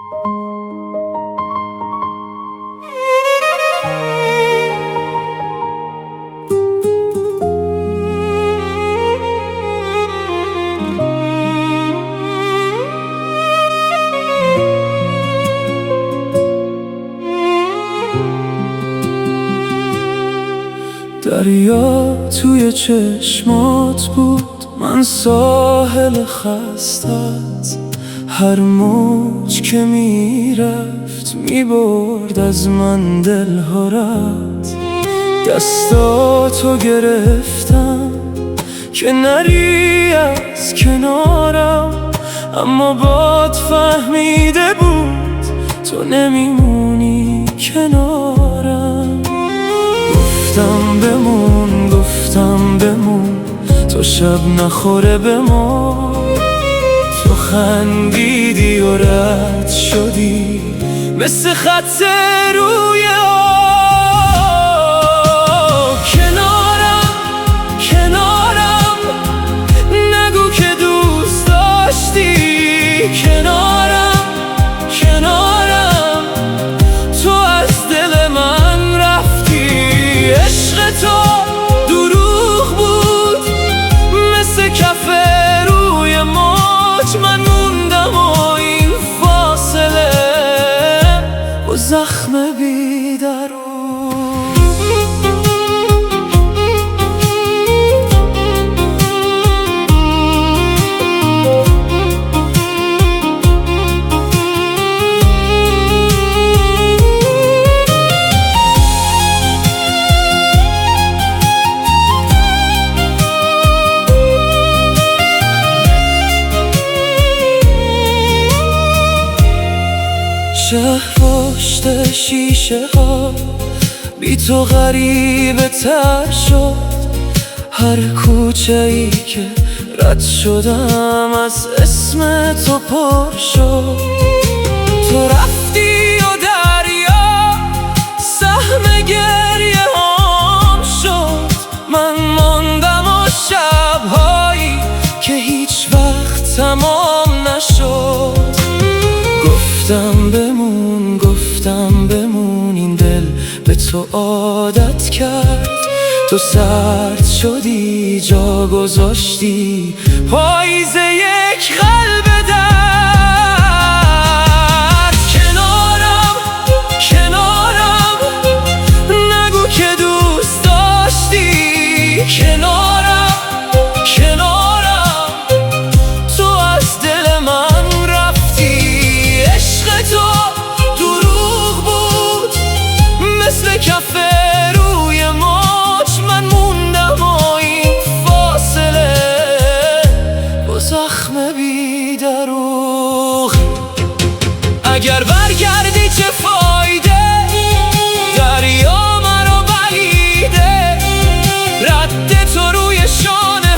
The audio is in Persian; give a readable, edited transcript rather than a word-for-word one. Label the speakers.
Speaker 1: دریا توی چشمات بود، من ساحل خستت. هر موج که میرفت میبرد از من دلهارت. دستاتو گرفتم که نری از کنارم، اما باد فهمیده بود تو نمیمونی کنارم. گفتم بمون تو شب نخوره به ما. تو خندیدی و رد شدی مثل خط روی آب. کنارم نگو که دوست داشتی. کنارم تو از دل من رفتی. عشق تو دروغ بود مثل کف روی موج. من موندم و این فاصله و زخم بی‌درون. شهر پشت شیشه ها بی تو غریبه تر شد. هر کوچه ای که رد شدم از اسم تو پر شد. تو رفتی و دریا سهم گریه هام شد. من ماندم و شبهایی که هیچ وقت تمام نشد. گفتم بمون این دل به تو عادت کرد. تو سرد شدی جا گذاشتی پاییزه